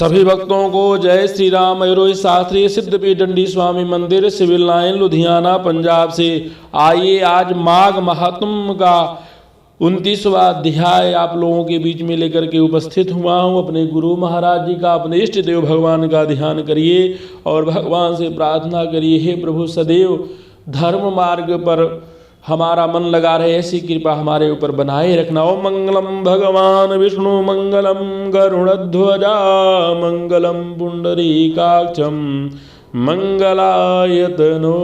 सभी भक्तों को जय श्री राम। मयूरोही शास्त्री सिद्धपीठ दंडी स्वामी मंदिर, सिविल लाइन, लुधियाना, पंजाब से। आइए आज माघ महात्म का 29वां अध्याय आप लोगों के बीच में लेकर के उपस्थित हुआ हूँ। अपने गुरु महाराज जी का, अपने इष्ट देव भगवान का ध्यान करिए और भगवान से प्रार्थना करिए, हे प्रभु सदैव धर्म मार्ग पर हमारा मन लगा रहे, ऐसी कृपा हमारे ऊपर बनाए रखना। ओम मंगलम भगवान विष्णु, मंगलम गरुड़ध्वजा, मंगलम पुंडरीकाक्षम, मंगलायतनो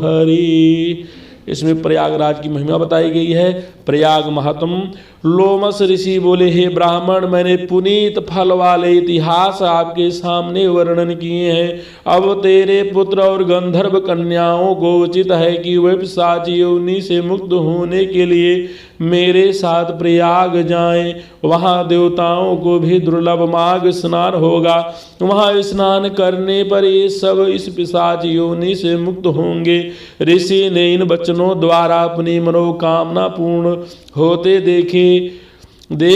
हरि। इसमें प्रयागराज की महिमा बताई गई है। प्रयाग महात्म। लोमस ऋषि बोले, हे ब्राह्मण, मैंने पुनीत फल वाले इतिहास आपके सामने वर्णन किए हैं। अब तेरे पुत्र और गंधर्व कन्याओं को उचित है कि वे पिशाच योनि से मुक्त होने के लिए मेरे साथ प्रयाग जाएं। वहाँ देवताओं को भी दुर्लभ माघ स्नान होगा। वहाँ स्नान करने पर ये सब इस पिशाच योनि से मुक्त होंगे। ऋषि ने इन वचनों द्वारा अपनी मनोकामना पूर्ण होते देख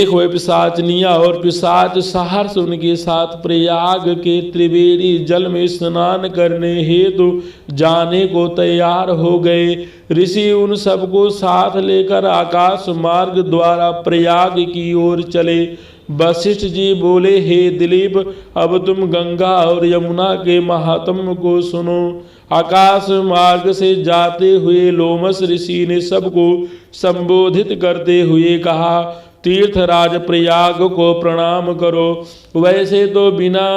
वे पिशाचनिया और पिशाच सहर्ष उनके साथ प्रयाग के त्रिवेणी जल में स्नान करने हेतु जाने को तैयार हो गए। ऋषि उन सबको साथ लेकर आकाश मार्ग द्वारा प्रयाग की ओर चले। वशिष्ठ जी बोले, हे दिलीप, अब तुम गंगा और यमुना के महात्म्य को सुनो। आकाश मार्ग से जाते हुए लोमस ऋषि ने सबको संबोधित करते हुए कहा, तीर्थराज प्रयाग को प्रणाम करो। वैसे तो बिना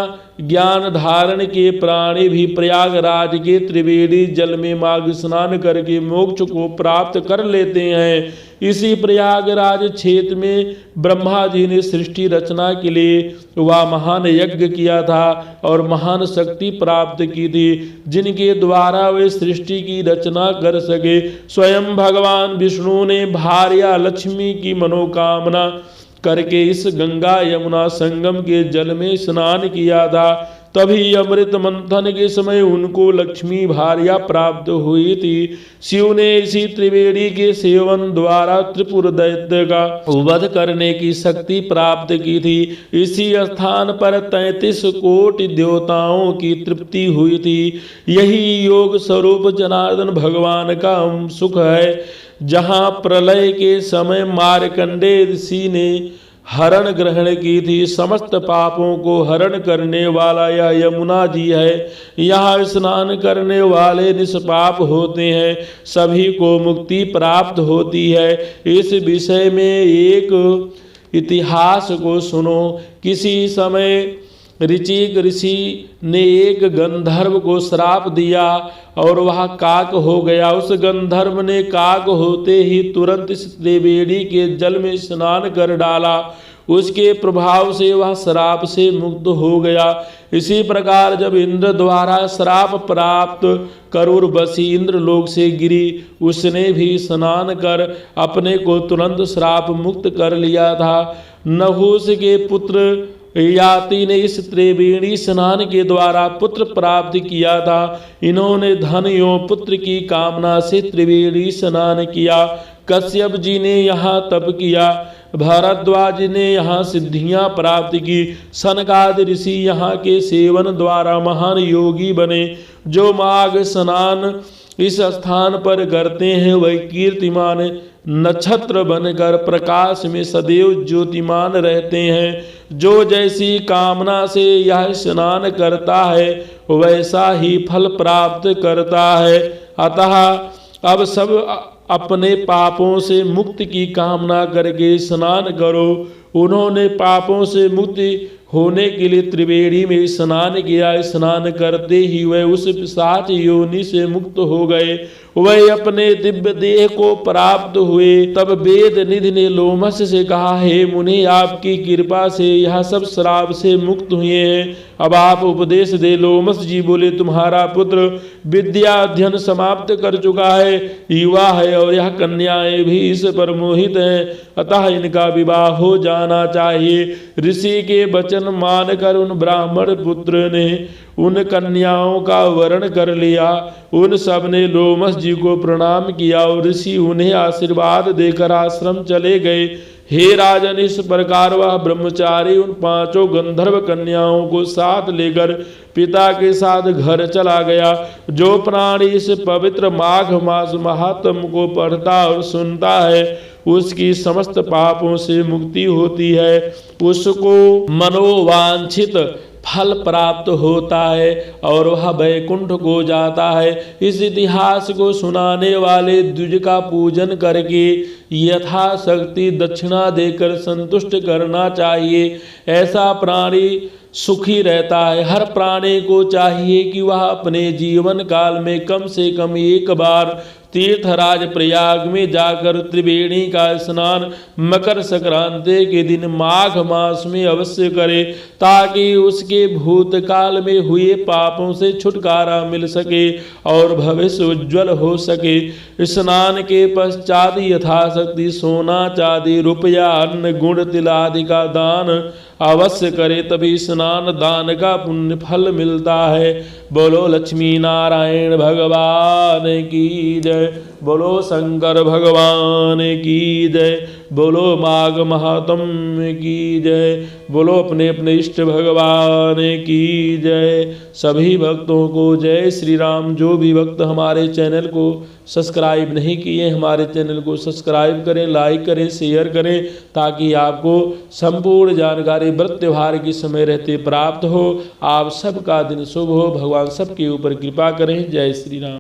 ज्ञान धारण के प्राणी भी प्रयागराज के त्रिवेणी जल में माघ स्नान करके मोक्ष को प्राप्त कर लेते हैं। इसी प्रयागराज क्षेत्र में ब्रह्मा जी ने सृष्टि रचना के लिए वह महान यज्ञ किया था और महान शक्ति प्राप्त की थी, जिनके द्वारा वे सृष्टि की रचना कर सके। स्वयं भगवान विष्णु ने भार्या लक्ष्मी की मनोकामना करके इस गंगा यमुना संगम के जल में स्नान किया था। तभी अमृत मंथन के समय उनको लक्ष्मी भार्या प्राप्त हुई थी। शिव ने इसी त्रिवेणी के सेवन द्वारा त्रिपुर दैत्य का वध करने की शक्ति प्राप्त की थी। इसी स्थान पर 33 कोटि देवताओं की तृप्ति हुई थी। यही योग स्वरूप जनार्दन भगवान का सुख है। जहाँ प्रलय के समय मार्कंडेय ऋषि ने हरण ग्रहण की थी, समस्त पापों को हरण करने वाला यह यमुना जी है। यहाँ स्नान करने वाले निष्पाप होते हैं, सभी को मुक्ति प्राप्त होती है। इस विषय में एक इतिहास को सुनो। किसी समय ऋचिक ऋषि ने एक गंधर्व को श्राप दिया और वह काक हो गया। उस गंधर्व ने काक होते ही तुरंत इस त्रिवेणी के जल में स्नान कर डाला। उसके प्रभाव से वह श्राप से मुक्त हो गया। इसी प्रकार जब इंद्र द्वारा श्राप प्राप्त करूर बसी इंद्र लोक से गिरी, उसने भी स्नान कर अपने को तुरंत श्राप मुक्त कर लिया था। नहुस के पुत्र याति ने इस त्रिवेणी स्नान के द्वारा पुत्र प्राप्त किया था। इन्होंने धन एवं पुत्र की कामना से त्रिवेणी स्नान किया। कश्यप जी ने यहाँ तप किया। भारद्वाज ने यहाँ सिद्धियां प्राप्त की। सनकादि ऋषि यहाँ के सेवन द्वारा महान योगी बने। जो माघ स्नान इस स्थान पर करते हैं वह कीर्तिमान नक्षत्र बनकर प्रकाश में सदैव ज्योतिमान रहते हैं। जो जैसी कामना से यह स्नान करता है वैसा ही फल प्राप्त करता है। अतः अब सब अपने पापों से मुक्ति की कामना करके स्नान करो। उन्होंने पापों से मुक्ति होने के लिए त्रिवेणी में स्नान किया। स्नान करते ही वह उस पिशाच योनि से मुक्त हो गए। वह अपने दिव्य देह को प्राप्त हुए। तब वेद निधि ने लोमस से कहा, हे मुनि, आपकी कृपा से यह सब श्राप से मुक्त हुए हैं। अब आप उपदेश दे। लोमस जी बोले, तुम्हारा पुत्र विद्या अध्ययन समाप्त कर चुका है, युवा है और यह कन्याएं भी इस पर मोहित हैं, अतः इनका विवाह हो जाना चाहिए। ऋषि के वचन मानकर उन ब्राह्मण पुत्र ने उन कन्याओं का वरण कर लिया। उन सब ने लोमस जी को प्रणाम किया और ऋषि उन्हें आशीर्वाद देकर आश्रम चले गए। हे राजन, इस प्रकार वह ब्रह्मचारी उन 5 गंधर्व कन्याओं को साथ लेकर पिता के साथ घर चला गया। जो प्राणी इस पवित्र माघ मास महात्म को पढ़ता और सुनता है उसकी समस्त पापों से मुक्ति होती है, उसको मनोवांछित फल प्राप्त होता है और वह वैकुंठ को जाता है। इस इतिहास को सुनाने वाले द्विज का पूजन करके यथाशक्ति दक्षिणा देकर संतुष्ट करना चाहिए। ऐसा प्राणी सुखी रहता है। हर प्राणी को चाहिए कि वह अपने जीवन काल में कम से कम एक बार तीर्थराज प्रयाग में जाकर त्रिवेणी का स्नान मकर संक्रांति के दिन माघ मास में अवश्य करे, ताकि उसके भूतकाल में हुए पापों से छुटकारा मिल सके और भविष्य उज्ज्वल हो सके। स्नान के पश्चात यथाशक्ति सोना चांदी रुपया अन्न गुण तिल आदि का दान अवश्य करे, तभी स्नान दान का पुण्य फल मिलता है। बोलो लक्ष्मी नारायण भगवान की जय, बोलो शंकर भगवान की जय, बोलो माघ महात्म्य की जय, बोलो अपने अपने इष्ट भगवान की जय। सभी भक्तों को जय श्री राम। जो भी भक्त हमारे चैनल को सब्सक्राइब नहीं किए, हमारे चैनल को सब्सक्राइब करें, लाइक करें, शेयर करें, ताकि आपको संपूर्ण जानकारी व्रत त्योहार के समय रहते प्राप्त हो। आप सबका दिन शुभ हो, भगवान सबके ऊपर कृपा करें। जय श्री राम।